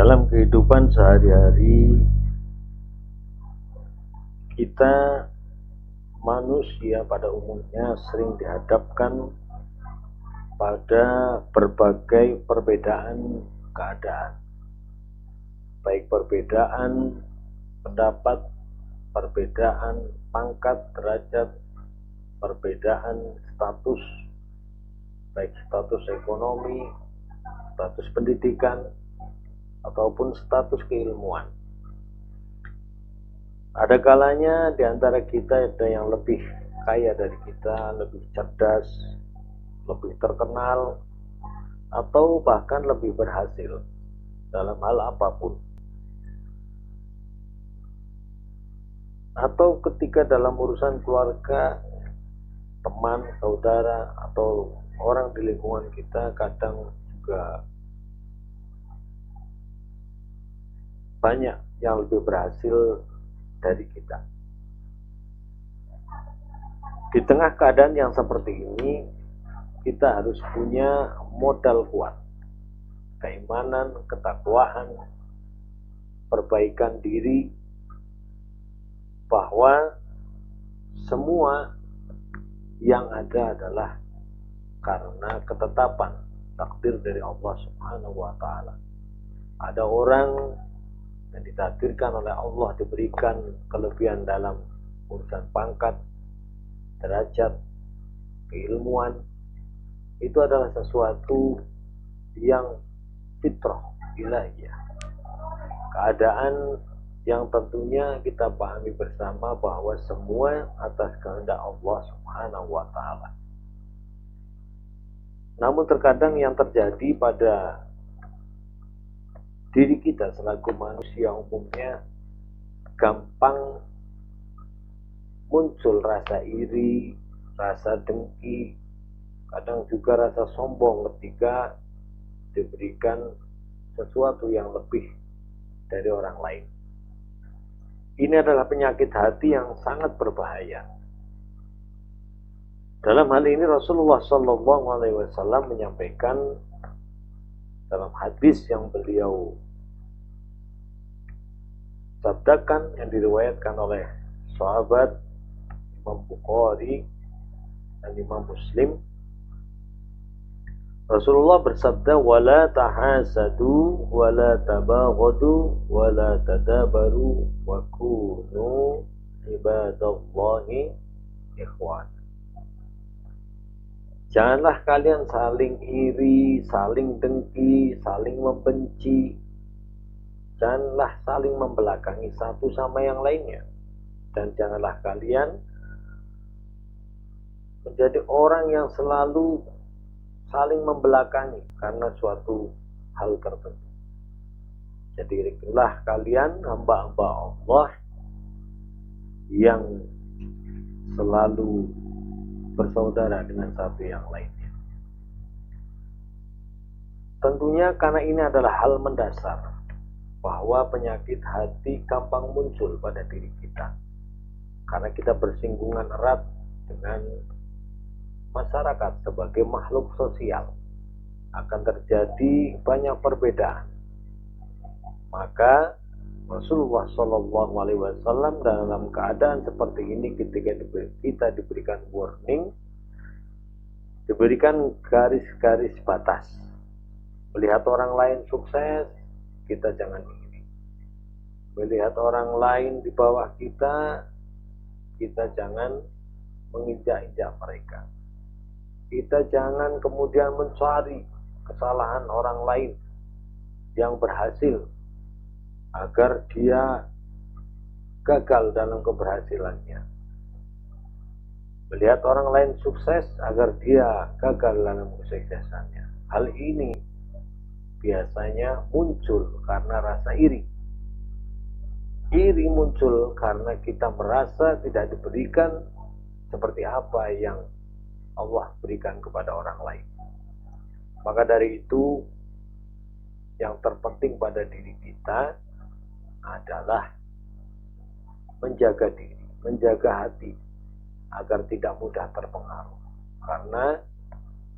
Dalam kehidupan sehari-hari, kita manusia pada umumnya sering dihadapkan pada berbagai perbedaan keadaan, baik perbedaan pendapat, perbedaan pangkat, derajat, perbedaan status, baik status ekonomi, status pendidikan, ataupun status keilmuan. Ada kalanya di antara kita ada yang lebih kaya dari kita, lebih cerdas, lebih terkenal, atau bahkan lebih berhasil dalam hal apapun. Atau ketika dalam urusan keluarga, teman, saudara, atau orang di lingkungan kita kadang juga banyak yang lebih berhasil dari kita. Di tengah keadaan yang seperti ini, kita harus punya modal kuat, keimanan, ketakwaan, perbaikan diri, bahwa semua yang ada adalah karena ketetapan takdir dari Allah Subhanahu wa Ta'ala. Ada orang yang ditakdirkan oleh Allah diberikan kelebihan dalam urusan pangkat, derajat, keilmuan. Itu adalah sesuatu yang fitrah ilahiyah, keadaan yang tentunya kita pahami bersama bahwa semua atas kehendak Allah Subhanahu wa Ta'ala. Namun terkadang yang terjadi pada diri kita selaku manusia umumnya, gampang muncul rasa iri, rasa dengki, kadang juga rasa sombong ketika diberikan sesuatu yang lebih dari orang lain. Ini adalah penyakit hati yang sangat berbahaya. Dalam hal ini Rasulullah SAW menyampaikan dalam hadis yang beliau sabdakan, yang diriwayatkan oleh sahabat Imam Bukhari dan Imam Muslim. Rasulullah bersabda, wala tahasadu wala tabaghadu wala tadabaru wa kunu ibadallahi ikhwan. Janganlah kalian saling iri, saling dengki, saling membenci. Janganlah saling membelakangi satu sama yang lainnya. Dan janganlah kalian menjadi orang yang selalu saling membelakangi karena suatu hal tertentu. Jadilah kalian hamba-hamba Allah yang selalu bersaudara dengan satu yang lainnya. Tentunya karena ini adalah hal mendasar bahwa penyakit hati gampang muncul pada diri kita karena kita bersinggungan erat dengan masyarakat sebagai makhluk sosial. Akan terjadi banyak perbedaan. Maka Rasulullah SAW dalam keadaan seperti ini, ketika kita diberikan warning, diberikan garis-garis batas. Melihat orang lain sukses, kita jangan iri. Melihat orang lain di bawah kita, kita jangan menginjak-injak mereka. Kita jangan kemudian mencari kesalahan orang lain yang berhasil agar dia gagal dalam keberhasilannya. Melihat orang lain sukses agar dia gagal dalam kesuksesannya. Hal ini biasanya muncul karena rasa iri. Iri muncul karena kita merasa tidak diberikan seperti apa yang Allah berikan kepada orang lain. Maka dari itu, yang terpenting pada diri kita adalah menjaga diri, menjaga hati agar tidak mudah terpengaruh. Karena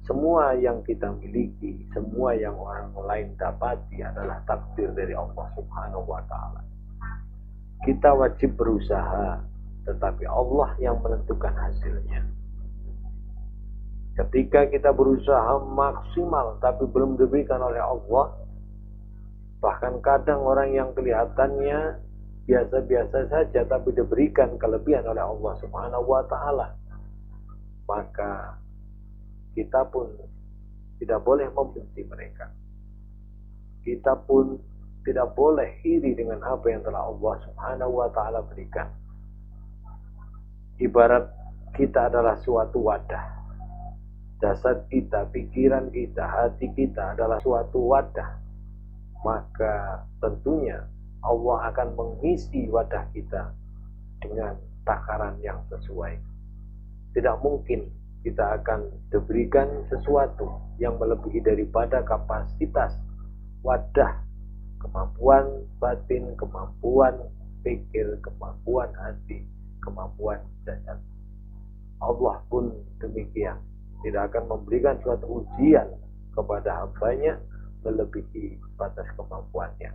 semua yang kita miliki, semua yang orang lain dapati adalah takdir dari Allah Subhanahu wa Ta'ala. Kita wajib berusaha, tetapi Allah yang menentukan hasilnya. Ketika kita berusaha maksimal tapi belum diberikan oleh Allah, bahkan kadang orang yang kelihatannya biasa-biasa saja tapi diberikan kelebihan oleh Allah Subhanahu wa Ta'ala, maka kita pun tidak boleh membenci mereka. Kita pun tidak boleh iri dengan apa yang telah Allah Subhanahu wa Ta'ala berikan. Ibarat kita adalah suatu wadah. Jasad kita, pikiran kita, hati kita adalah suatu wadah. Maka tentunya Allah akan mengisi wadah kita dengan takaran yang sesuai. Tidak mungkin kita akan diberikan sesuatu yang melebihi daripada kapasitas wadah, kemampuan batin, kemampuan pikir, kemampuan hati, kemampuan jasad. Allah pun demikian, tidak akan memberikan suatu ujian kepada hambanya melebihi batas kemampuannya.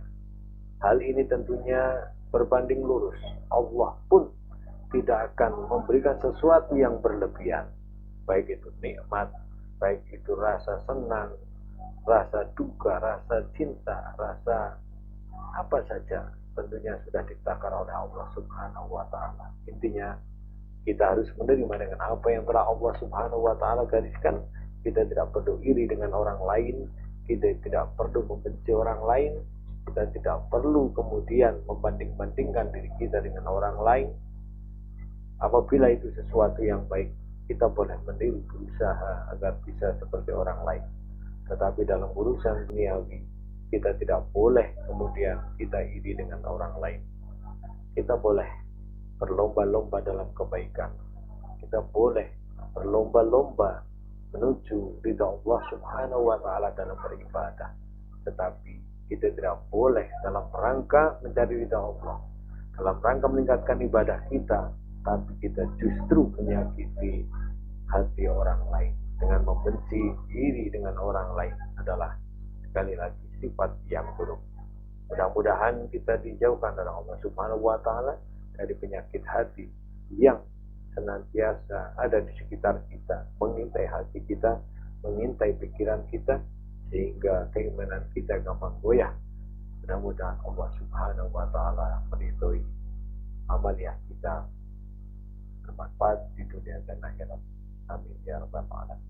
Hal ini tentunya berbanding lurus. Allah pun tidak akan memberikan sesuatu yang berlebihan, baik itu nikmat, baik itu rasa senang, rasa duka, rasa cinta, rasa apa saja, tentunya sudah ditakar oleh Allah Subhanahu wa Ta'ala. Intinya kita harus menerima dengan apa yang telah Allah Subhanahu wa Ta'ala gariskan. Kita tidak perlu iri dengan orang lain, kita tidak perlu membenci orang lain, kita tidak perlu kemudian membanding-bandingkan diri kita dengan orang lain. Apabila itu sesuatu yang baik, kita boleh meniru, berusaha agar bisa seperti orang lain. Tetapi dalam urusan duniawi, kita tidak boleh kemudian kita iri dengan orang lain. Kita boleh berlomba-lomba dalam kebaikan. Kita boleh berlomba-lomba menuju ridha Allah Subhanahu wa Ta'ala dalam beribadah. Tetapi kita tidak boleh dalam rangka mencari ridha Allah, dalam rangka meningkatkan ibadah kita, tapi kita justru menyakiti hati orang lain dengan membenci diri dengan orang lain adalah sekali lagi sifat yang buruk. Mudah-mudahan kita dijauhkan oleh Allah Subhanahu wa Ta'ala dari penyakit hati yang senantiasa ada di sekitar kita, mengintai hati kita, mengintai pikiran kita, sehingga keimanan kita gampang goyah. Mudah-mudahan Allah Subhanahu wa Ta'ala meridhoi amaliyah kita, bermanfaat di dunia dan akhirat. Amin ya rabbal alamin.